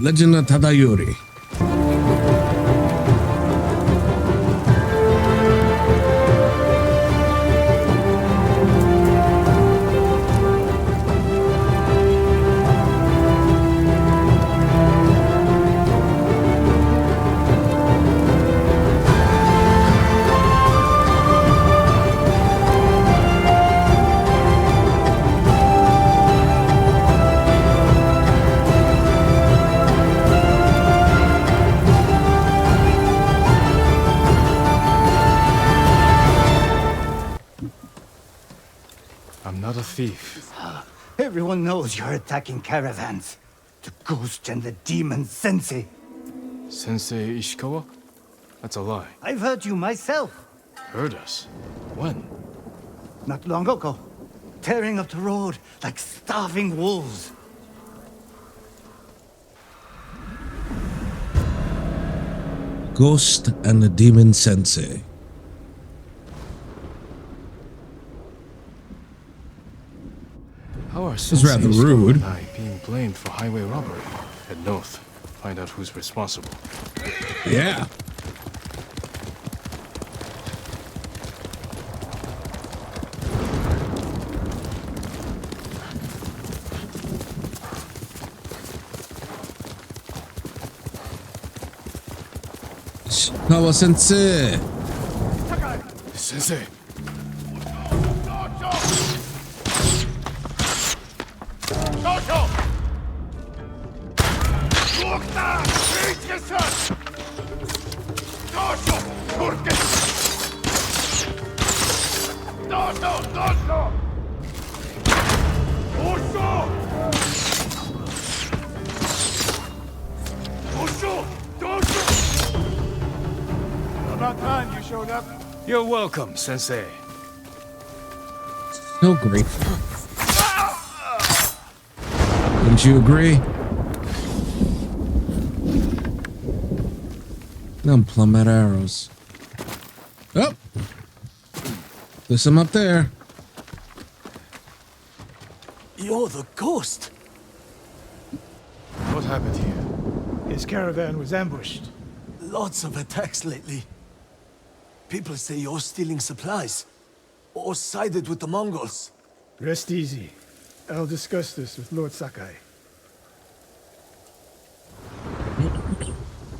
Legend of Tadayori. I'm not a thief. Everyone knows you're attacking caravans. The ghost and the demon Sensei. Sensei Ishikawa? That's a lie. I've heard you myself. Heard us? When? Not long ago. Tearing up the road like starving wolves. Ghost and the Demon Sensei. How are This is rather Sensei Ishikawa rude. and I being blamed for highway robbery? Head north. Find out who's responsible. Yeah. Ishikawa Sensei. Sensei! About time you showed up. You're welcome, Sensei. So grateful. Wouldn't you agree? I'm plumb at arrows. Oh! There's some up there. You're the ghost. What happened here? His caravan was ambushed. Lots of attacks lately. People say you're stealing supplies. Or sided with the Mongols. Rest easy. I'll discuss this with Lord Sakai.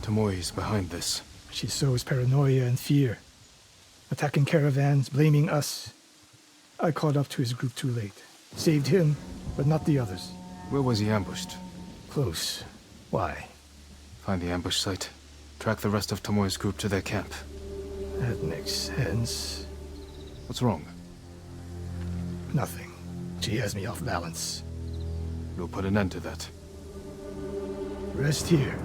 Tomoe is behind this. She sows paranoia and fear. Attacking caravans, blaming us. I caught up to his group too late. Saved him, but not the others. Where was he ambushed? Close. Why? Find the ambush site. Track the rest of Tomoe's group to their camp. That makes sense. What's wrong? Nothing. She has me off balance. We'll put an end to that. Rest here.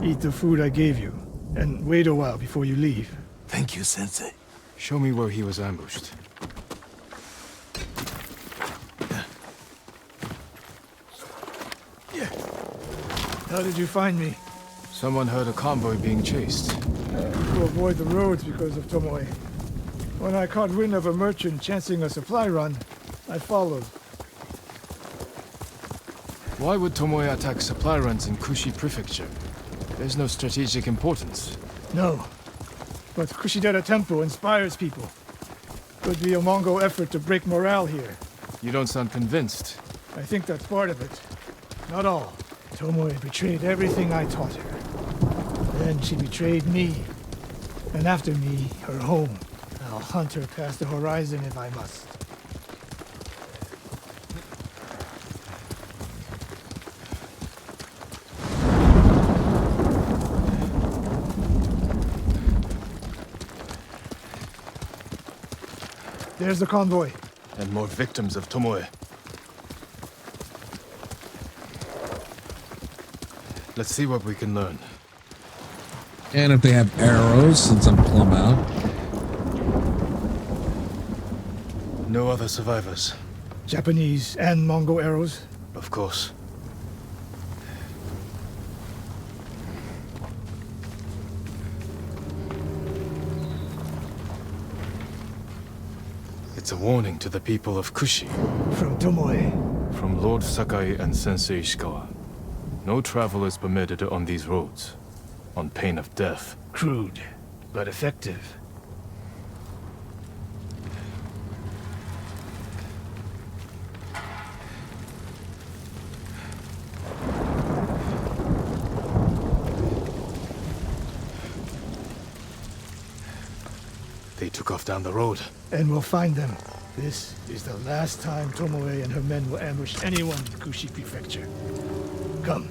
Eat the food I gave you. And wait a while before you leave. Thank you, Sensei. Show me where he was ambushed. How did you find me? Someone heard a convoy being chased. To avoid the roads because of Tomoe. When I caught wind of a merchant chancing a supply run, I followed. Why would Tomoe attack supply runs in Kushi Prefecture? There's no strategic importance. No. But Kushidera Temple inspires people. Could be a Mongol effort to break morale here. You don't sound convinced. I think that's part of it. Not all. Tomoe betrayed everything I taught her. Then she betrayed me. And after me, her home. I'll hunt her past the horizon if I must. There's the convoy. And more victims of Tomoe. Let's see what we can learn. And if they have arrows, since I'm plumb out. No other survivors. Japanese and Mongol arrows. Of course. It It's a warning to the people of Kushi. From Tomoe. From Lord Sakai and Sensei Ishikawa. No travel is permitted on these roads, on pain of death. Crude, but effective. They took off down the road. And we'll find them. This is the last time Tomoe and her men will ambush anyone in Kushi Prefecture. Come.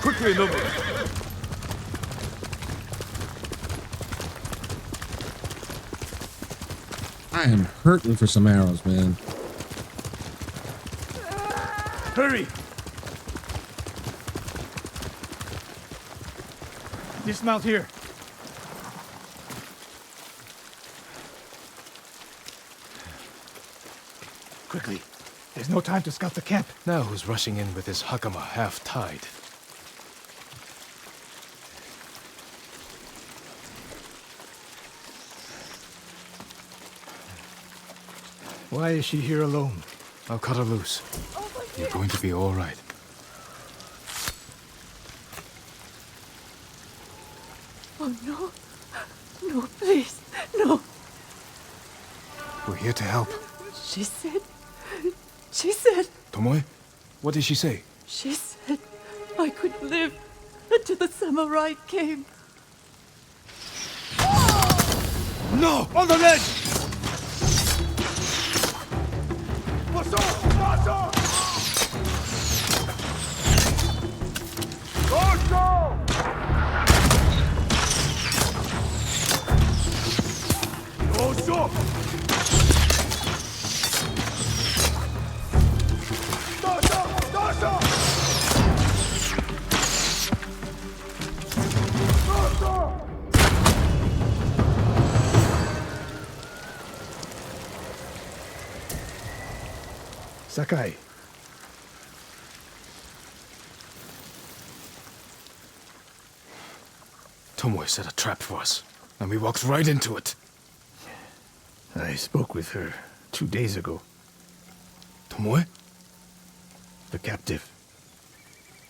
Quickly, Nobu! I am hurting for some arrows, man. Hurry! Dismount here. Quickly. There's no time to scout the camp. Now who's rushing in with his hakama half-tied? Why is she here alone? I'll cut her loose. You're going to be all right. Oh, no. No, please. No. We're here to help. She said... She said... Tomoe? What did she say? She said I could live until the samurai came. No! On the ledge! Sakai. Tomoe set a trap for us, and we walked right into it. I spoke with her 2 days ago. Tomoe? The captive.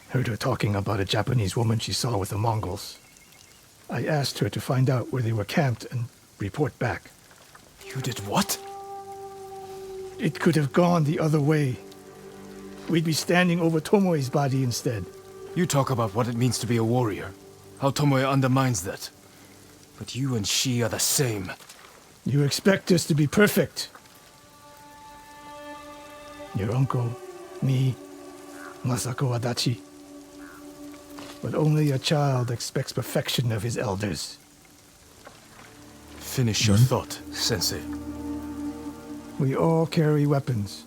Heard her talking about a Japanese woman she saw with the Mongols. I asked her to find out where they were camped and report back. You did what? It could have gone the other way. We'd be standing over Tomoe's body instead. You talk about what it means to be a warrior, how Tomoe undermines that. But you and she are the same. You expect us to be perfect. Your uncle, me, Masako Adachi. But only a child expects perfection of his elders. Finish your thought, Sensei. We all carry weapons.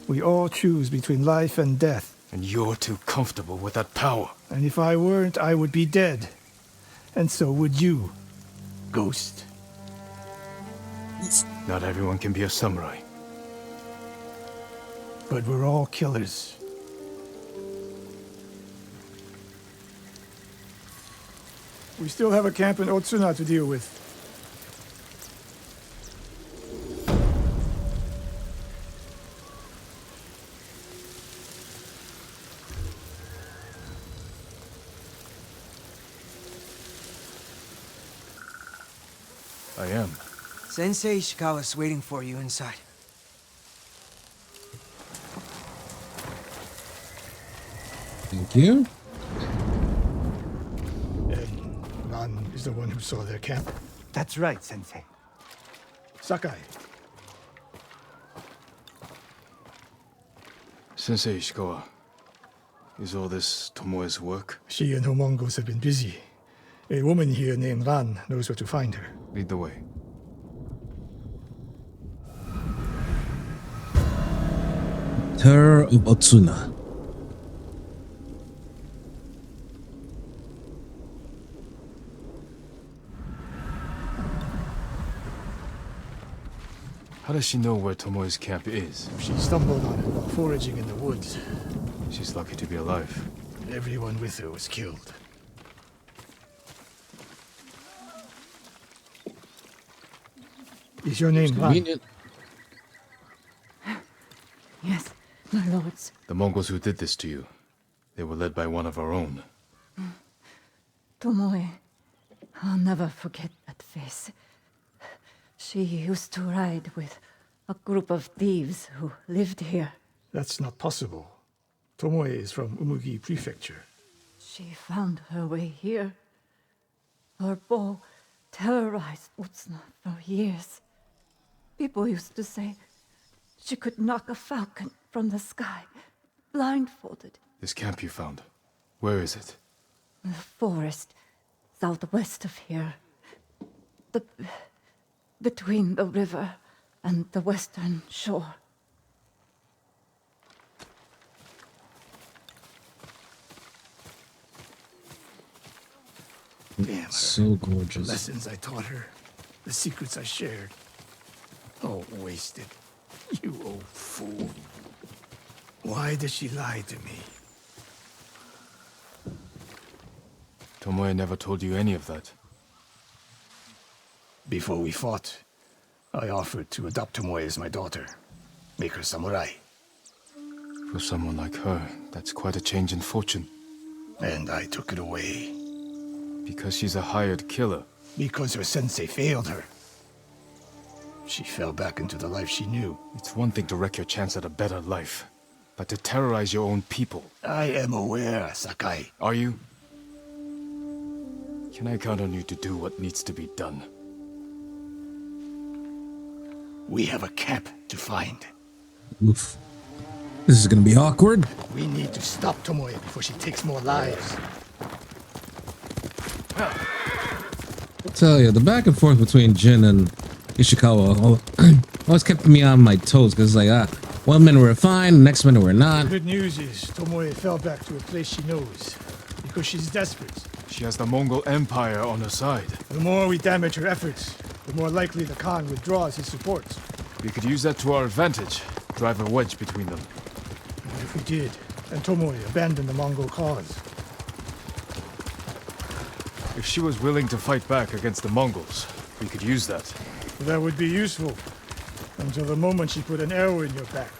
We all choose between life and death. And you're too comfortable with that power. And if I weren't, I would be dead. And so would you, Ghost. Not everyone can be a samurai. But we're all killers. We still have a camp in Otsuna to deal with. I am. Sensei Ishikawa's waiting for you inside. Thank you. And Ran is the one who saw their camp. That's right, Sensei. Sakai. Sensei Ishikawa, is all this Tomoe's work? She and her Mongols have been busy. A woman here named Ran knows where to find her. Lead the way. Terror of Otsuna. How does she know where Tomoe's camp is? She stumbled on it while foraging in the woods. She's lucky to be alive. Everyone with her was killed. Is your name Han? Convenient. Yes, my lords. The Mongols who did this to you, they were led by one of our own. Tomoe. I'll never forget that face. She used to ride with a group of thieves who lived here. That's not possible. Tomoe is from Umugi Prefecture. She found her way here. Her bow terrorized Utsuna for years. People used to say she could knock a falcon from the sky, blindfolded. This camp you found, where is it? The forest southwest of here. Between the river and the western shore. Damn her. So The gorgeous. lessons I taught her, the secrets I shared. All wasted. You old fool. Why did she lie to me? Tomoe never told you any of that. Before we fought, I offered to adopt Tomoe as my daughter. Make her samurai. For someone like her, that's quite a change in fortune. And I took it away. Because she's a hired killer. Because her sensei failed her. She fell back into the life she knew. It's one thing to wreck your chance at a better life, but to terrorize your own people. I am aware, Sakai. Are you? Can I count on you to do what needs to be done? We have a camp to find. Oof. This is gonna be awkward. We need to stop Tomoe before she takes more lives. I'll tell you, the back and forth between Jin and Ishikawa always kept me on my toes, because like, one minute we're fine, next minute we're not. Good news is Tomoe fell back to a place she knows. Because she's desperate. She has the Mongol Empire on her side. The more we damage her efforts, the more likely the Khan withdraws his support. We could use that to our advantage. Drive a wedge between them. What if we did, and Tomoe abandoned the Mongol cause? If she was willing to fight back against the Mongols, we could use that. That would be useful. Until the moment she put an arrow in your back.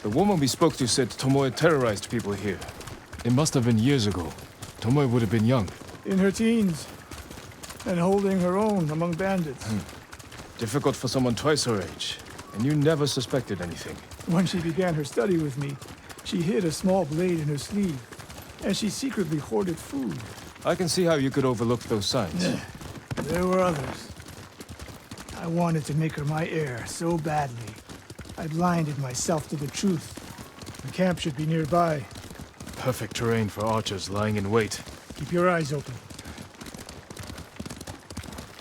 The woman we spoke to said Tomoe terrorized people here. It must have been years ago. Tomoe would have been young. In her teens. And holding her own among bandits. Difficult for someone twice her age. And you never suspected anything. When she began her study with me, she hid a small blade in her sleeve. And she secretly hoarded food. I can see how you could overlook those signs. There were others. I wanted to make her my heir so badly. I blinded myself to the truth. The camp should be nearby. Perfect terrain for archers lying in wait. Keep your eyes open.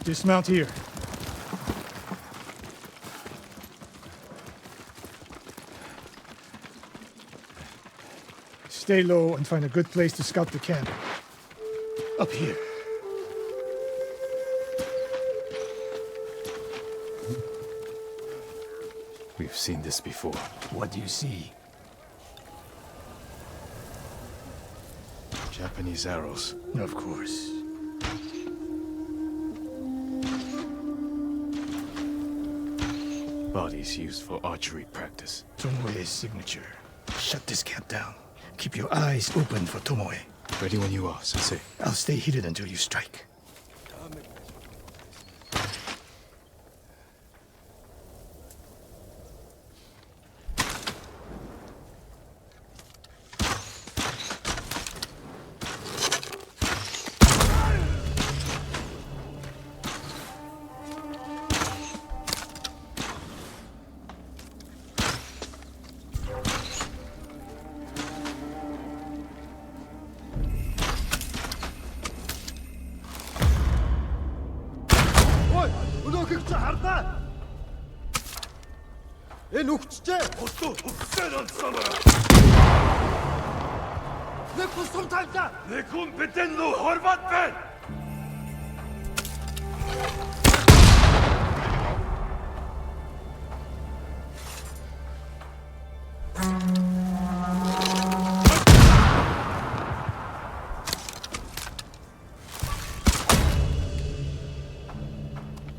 Dismount here. Stay low and find a good place to scout the camp. Up here. We've seen this before. What do you see? Japanese arrows. Of course. Bodies used for archery practice. Tomoe's signature. Shut this camp down. Keep your eyes open for Tomoe. Ready when you are, Sensei. I'll stay hidden until you strike.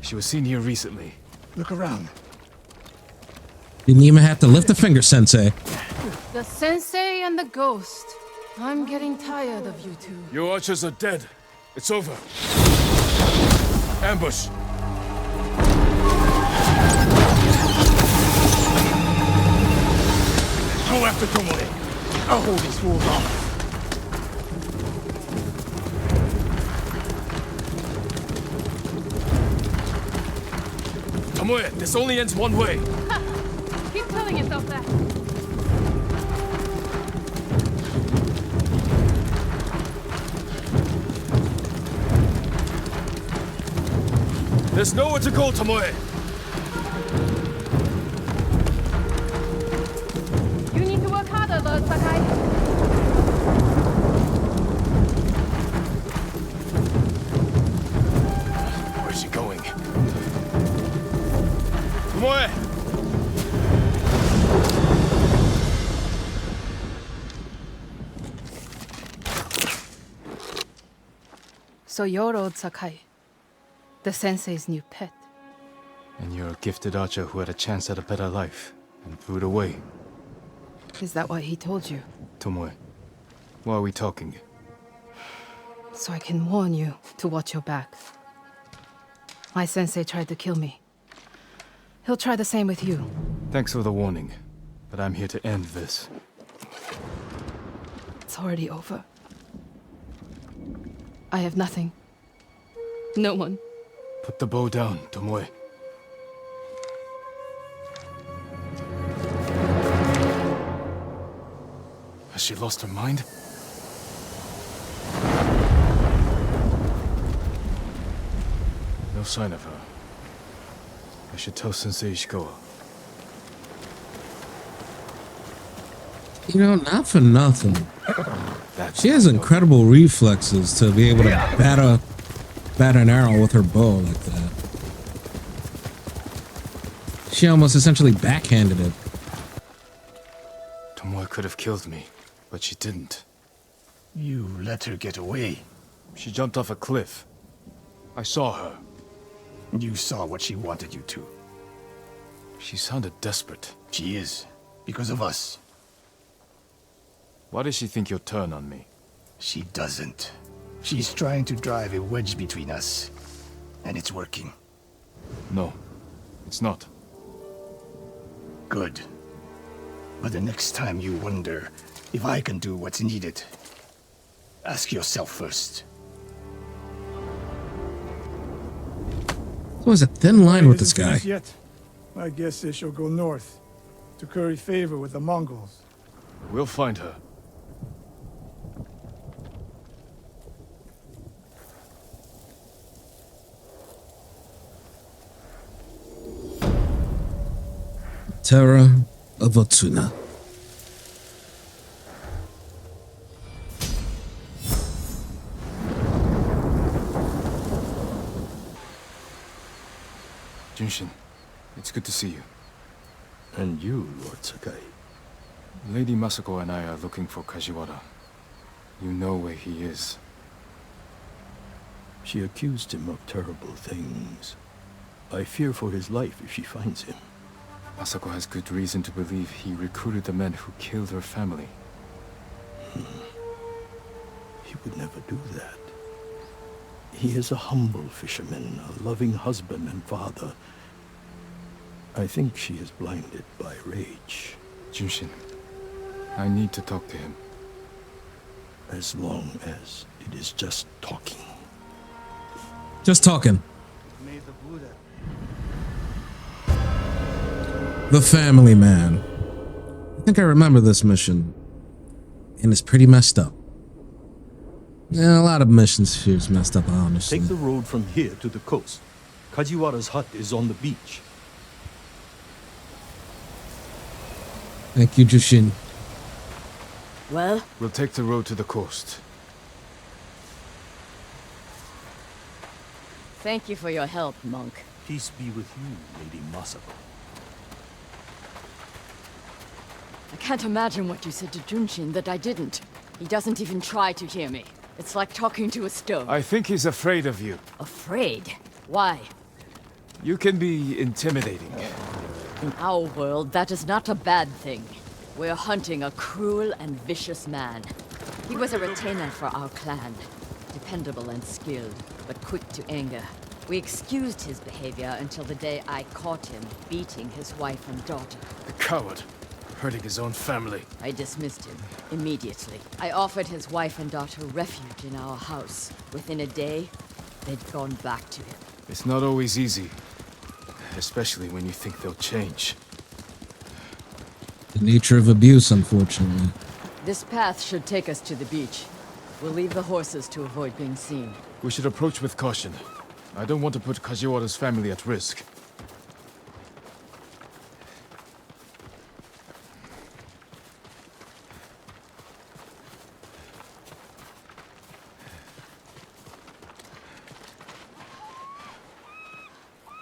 She was seen here recently. Look around. Didn't even have to lift a finger, Sensei. The Sensei and the Ghost. I'm getting tired of you two. Your archers are dead. It's over. Ambush. Go after Tomoe. I'll hold these fools off. Tomoe, this only ends one way. Keep telling yourself that. There's nowhere to go, Tomoe. You need to work harder, Lord Sakai. Where's she going? Tomoe! So you're Lord Sakai, the Sensei's new pet. And you're a gifted archer who had a chance at a better life and threw it away. Is that what he told you? Tomoe, why are we talking? So I can warn you to watch your back. My sensei tried to kill me. He'll try the same with you. Thanks for the warning, but I'm here to end this. It's already over. I have nothing. No one. Put the bow down, Tomoe. Has she lost her mind? No sign of her. I should tell Sensei Ishikawa. You know, not for nothing. That's She has incredible reflexes to be able to batter an arrow with her bow like that. She almost essentially backhanded it. Tomoe could have killed me, but she didn't. You let her get away. She jumped off a cliff. I saw her. You saw what she wanted you to. She sounded desperate. She is. Because of us. Why does she think you'll turn on me? She doesn't. She's trying to drive a wedge between us. And it's working. No, it's not. Good. But the next time you wonder if I can do what's needed, ask yourself first. There's a thin line with this guy. Yet. My guess is she'll go north to curry favor with the Mongols. We'll find her. Terror of Otsuna. Junshin, it's good to see you. And you, Lord Sakai. Lady Masako and I are looking for Kajiwara. You know where he is. She accused him of terrible things. I fear for his life if she finds him. Masako has good reason to believe he recruited the men who killed her family. He would never do that. He is a humble fisherman, a loving husband and father. I think she is blinded by rage. Junshin, I need to talk to him. As long as it is just talking. Just talking. May the Buddha. The Family Man. I think I remember this mission. And it's pretty messed up. Yeah, a lot of missions here is messed up, honestly. Take the road from here to the coast. Kajiwara's hut is on the beach. Thank you, Jushin. Well? We'll take the road to the coast. Thank you for your help, monk. Peace be with you, Lady Masako. I can't imagine what you said to Junshin that I didn't. He doesn't even try to hear me. It's like talking to a stone. I think he's afraid of you. Afraid? Why? You can be intimidating. In our world, that is not a bad thing. We're hunting a cruel and vicious man. He was a retainer for our clan. Dependable and skilled, but quick to anger. We excused his behavior until the day I caught him beating his wife and daughter. A coward, hurting his own family. I dismissed him immediately. I offered his wife and daughter refuge in our house. Within a day, they'd gone back to him. It's not always easy, especially when you think they'll change. The nature of abuse, unfortunately. This path should take us to the beach. We'll leave the horses to avoid being seen. We should approach with caution. I don't want to put Kajiwara's family at risk.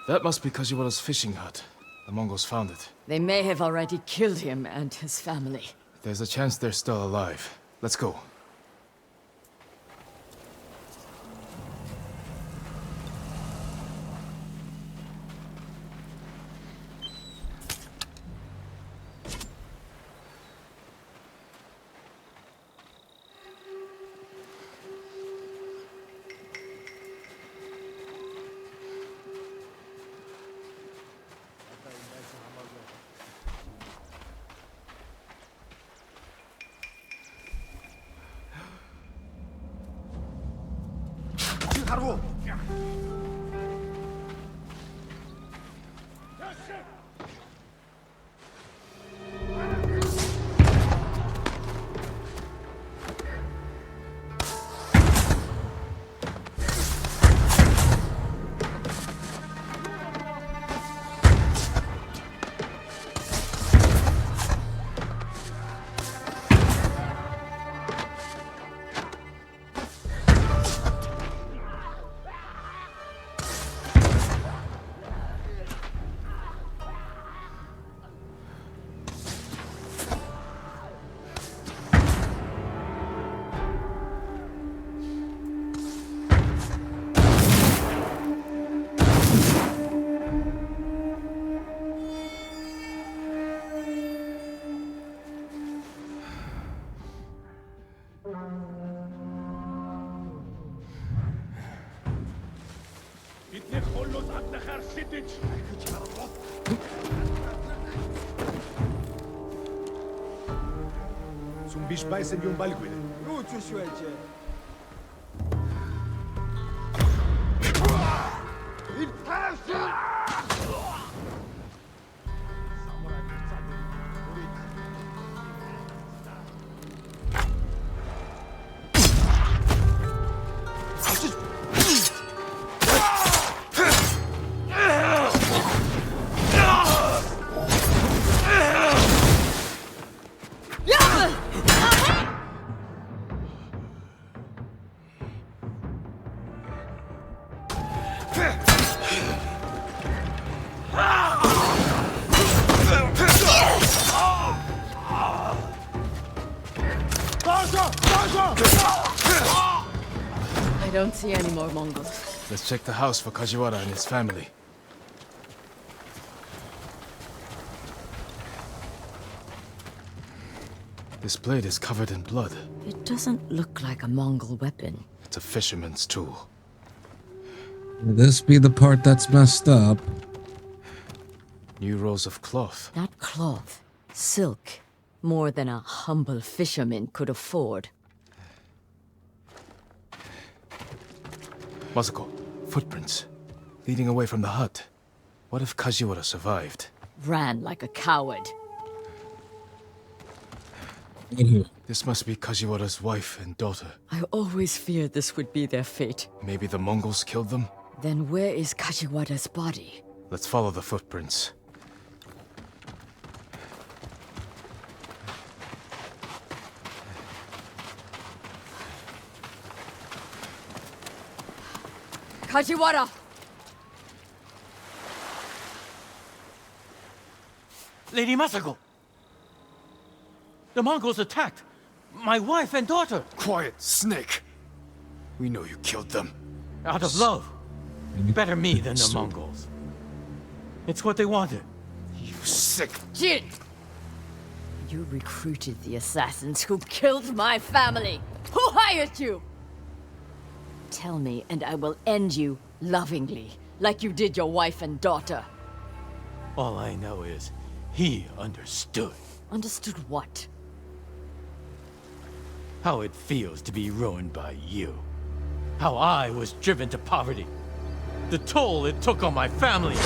That must be Kajiwara's fishing hut. The Mongols found it. They may have already killed him and his family. There's a chance they're still alive. Let's go. I don't see any more Mongols. Let's check the house for Kajiwara and his family. This blade is covered in blood. It doesn't look like a Mongol weapon. It's a fisherman's tool. Will this be the part that's messed up? New rolls of cloth. Not cloth. Silk. More than a humble fisherman could afford. Masako, footprints. Leading away from the hut. What if Kajiwara survived? Ran like a coward. This must be Kajiwara's wife and daughter. I always feared this would be their fate. Maybe the Mongols killed them? Then where is Kajiwara's body? Let's follow the footprints. Kajiwara! Lady Masako! The Mongols attacked my wife and daughter! Quiet, snake! We know you killed them. Out of love. Better me than the Mongols. It's what they wanted. You sick... Jin! You recruited the assassins who killed my family! Who hired you? Tell me, and I will end you lovingly, like you did your wife and daughter. All I know is, he understood. Understood what? How it feels to be ruined by you. How I was driven to poverty. The toll it took on my family.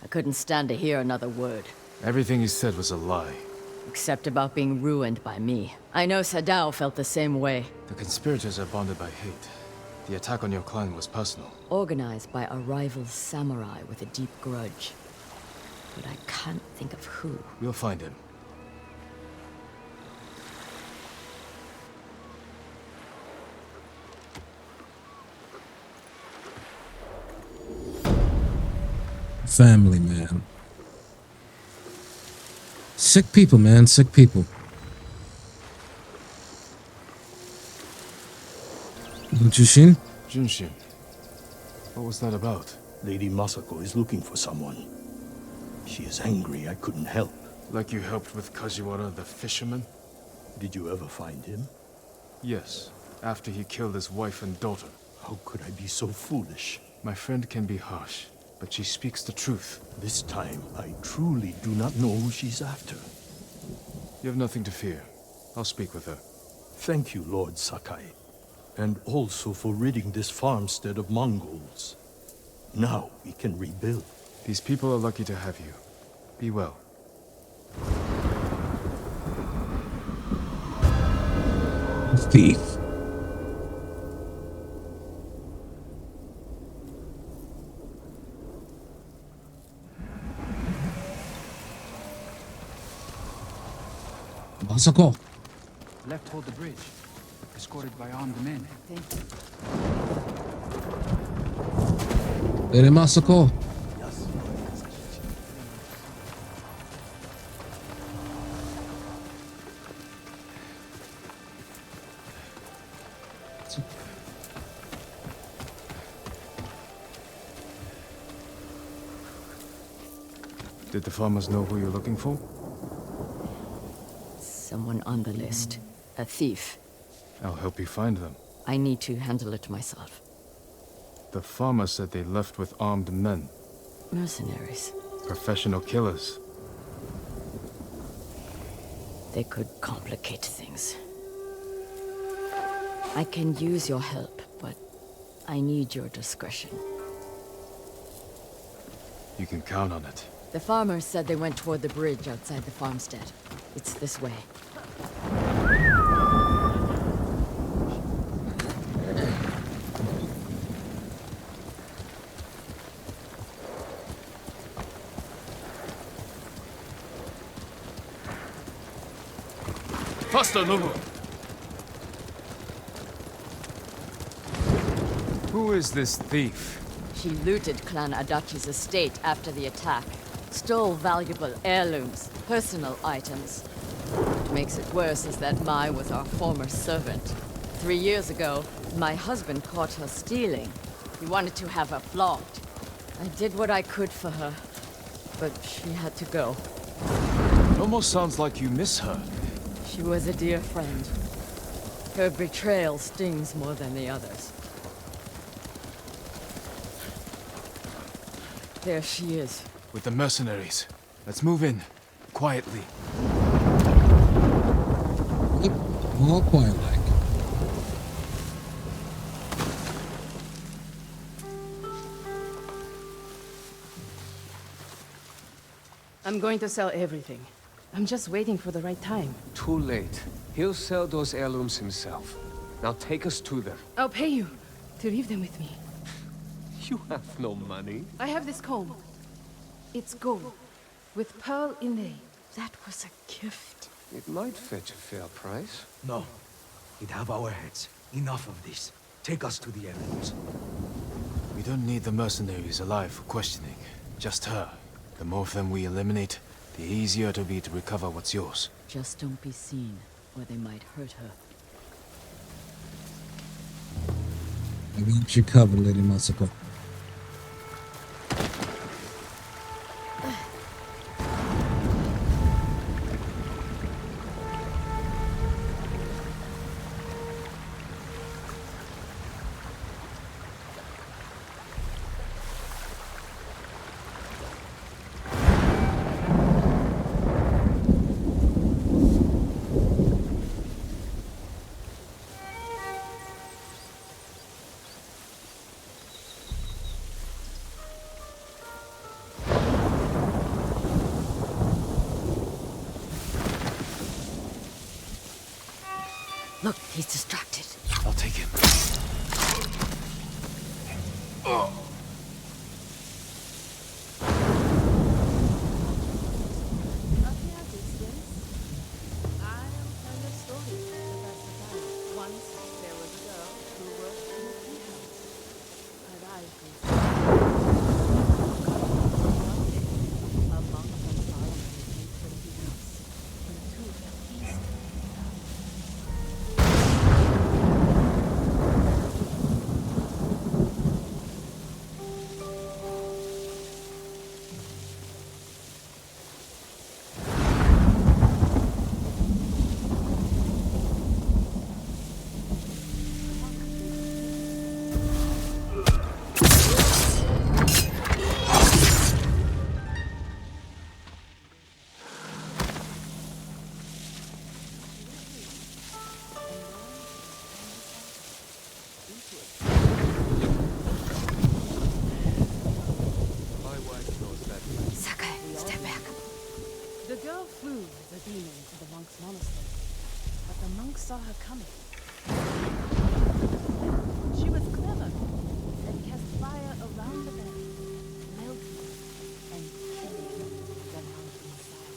I couldn't stand to hear another word. Everything he said was a lie. Except about being ruined by me. I know Sadao felt the same way. The conspirators are bonded by hate. The attack on your clan was personal. Organized by a rival samurai with a deep grudge. But I can't think of who. We'll find him. Family man. Sick people, man. Sick people. Jushin? Junshin. What was that about? Lady Masako is looking for someone. She is angry I couldn't help. Like you helped with Kajiwara the fisherman? Did you ever find him? Yes, after he killed his wife and daughter. How could I be so foolish? My friend can be harsh, but she speaks the truth. This time, I truly do not know who she's after. You have nothing to fear. I'll speak with her. Thank you, Lord Sakai. And also for ridding this farmstead of Mongols. Now we can rebuild. These people are lucky to have you. Be well. Thief. Masako. Left toward the bridge, escorted by armed men. Lady Masako. Did the farmers know who you're looking for? Someone on the list. A thief. I'll help you find them. I need to handle it myself. The farmer said they left with armed men. Mercenaries. Professional killers. They could complicate things. I can use your help, but I need your discretion. You can count on it. The farmers said they went toward the bridge outside the farmstead. It's this way. Faster, Nobu! Who is this thief? She looted Clan Adachi's estate after the attack. Stole valuable heirlooms, personal items. What makes it worse is that Mai was our former servant. 3 years ago, my husband caught her stealing. He wanted to have her flogged. I did what I could for her, but she had to go. It almost sounds like you miss her. She was a dear friend. Her betrayal stings more than the others. There she is. With the mercenaries. Let's move in. Quietly. All quiet like. I'm going to sell everything. I'm just waiting for the right time. Too late. He'll sell those heirlooms himself. Now take us to them. I'll pay you to leave them with me. You have no money. I have this comb. It's gold, with pearl inlay. That was a gift. It might fetch a fair price. No. We'd have our heads. Enough of this. Take us to the heirlooms. We don't need the mercenaries alive for questioning. Just her. The more of them we eliminate, the easier it'll be to recover what's yours. Just don't be seen, or they might hurt her. I got you covered, Lady Masako. Look, he's distracted. I'll take him. The girl flew as a demon to the monk's monastery, but the monks saw her coming. She was clever and cast fire around the berry, melting and killing the monk inside.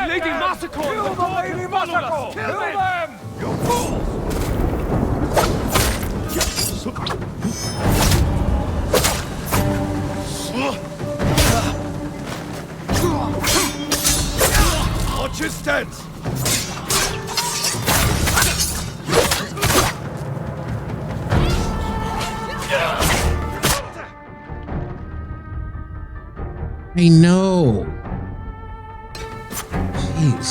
Lady Masako! Kill the Lady Masako! Kill them! You fools! Watch your stance! I know. Jeez.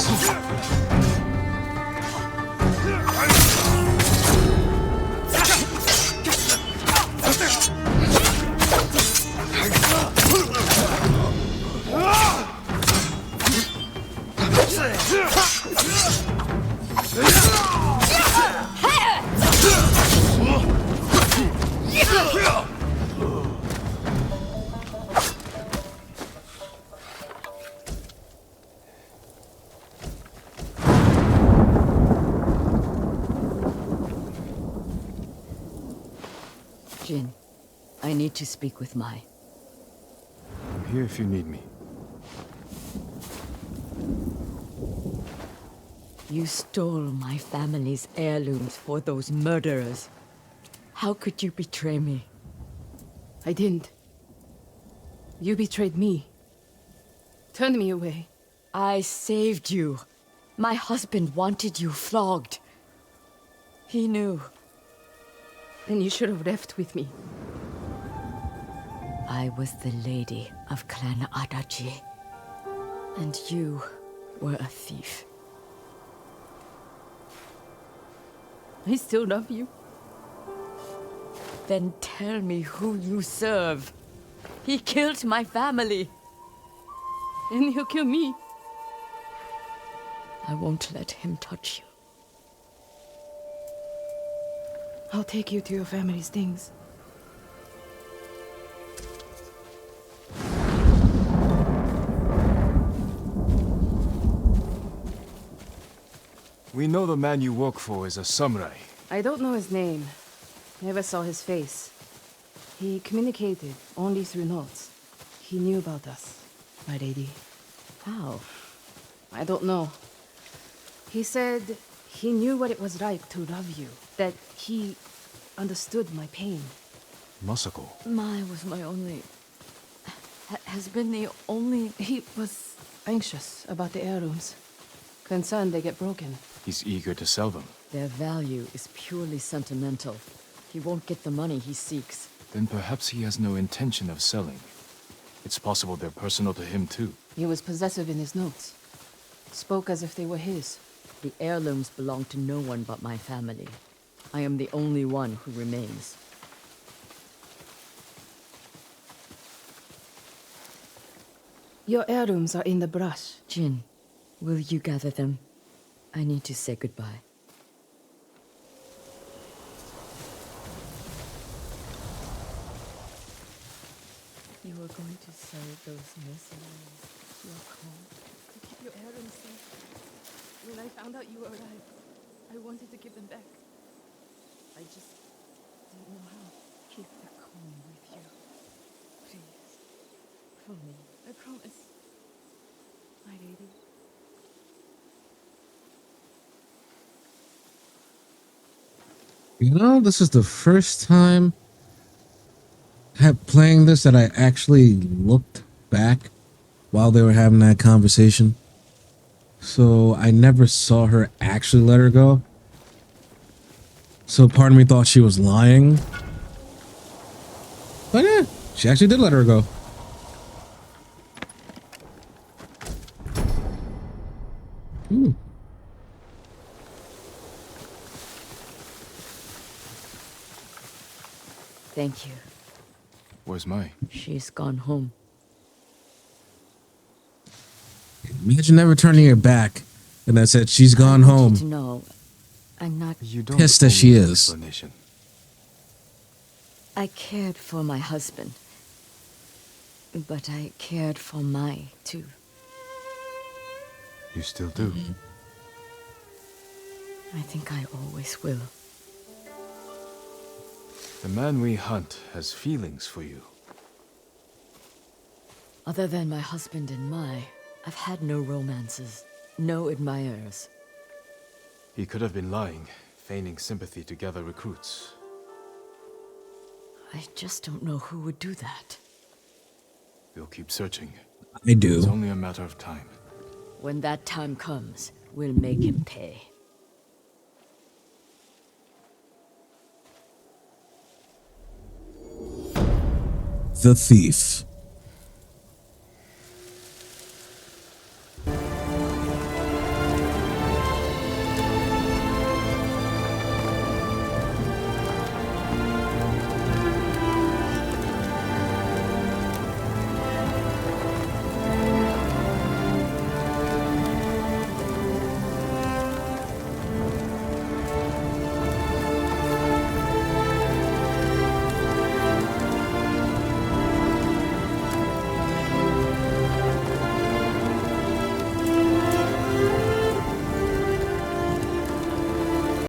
Jin, I need to speak with Mai. I'm here if you need me. You stole my family's heirlooms for those murderers. How could you betray me? I didn't. You betrayed me. Turned me away. I saved you. My husband wanted you flogged. He knew. Then you should have left with me. I was the lady of Clan Adachi. And you were a thief. I still love you. Then tell me who you serve. He killed my family. And he'll kill me. I won't let him touch you. I'll take you to your family's things. We know the man you work for is a samurai. I don't know his name. Never saw his face. He communicated only through notes. He knew about us, my lady. How? I don't know. He said he knew what it was like to love you. That he understood my pain. Masako. Mai was my only... has been the only... He was anxious about the heirlooms. Concerned they get broken. He's eager to sell them. Their value is purely sentimental. He won't get the money he seeks. Then perhaps he has no intention of selling. It's possible they're personal to him too. He was possessive in his notes. Spoke as if they were his. The heirlooms belong to no one but my family. I am the only one who remains. Your heirlooms are in the brush. Jin, will you gather them? I need to say goodbye. You are going to sell those mercenaries your call To keep your heirlooms safe. When I found out you were alive, I wanted to give them back. I just didn't know how. Keep the calm with you. Please. For me. I promise. My lady. You know, this is the first time playing this that I actually looked back while they were having that conversation. So I never saw her actually let her go. So part of me thought she was lying. But yeah, she actually did let her go. Ooh. Thank you. Where's Mai? She's gone home. Imagine never turning your back and I said she's gone I want home. you to know, I'm not Pissed as she is. Explanation. I cared for my husband. But I cared for Mai, too. You still do? I think I always will. The man we hunt has feelings for you. Other than my husband and Mai, I've had no romances, no admirers. He could have been lying, feigning sympathy to gather recruits. I just don't know who would do that. We'll keep searching. I do. It's only a matter of time. When that time comes, we'll make him pay. The Thief.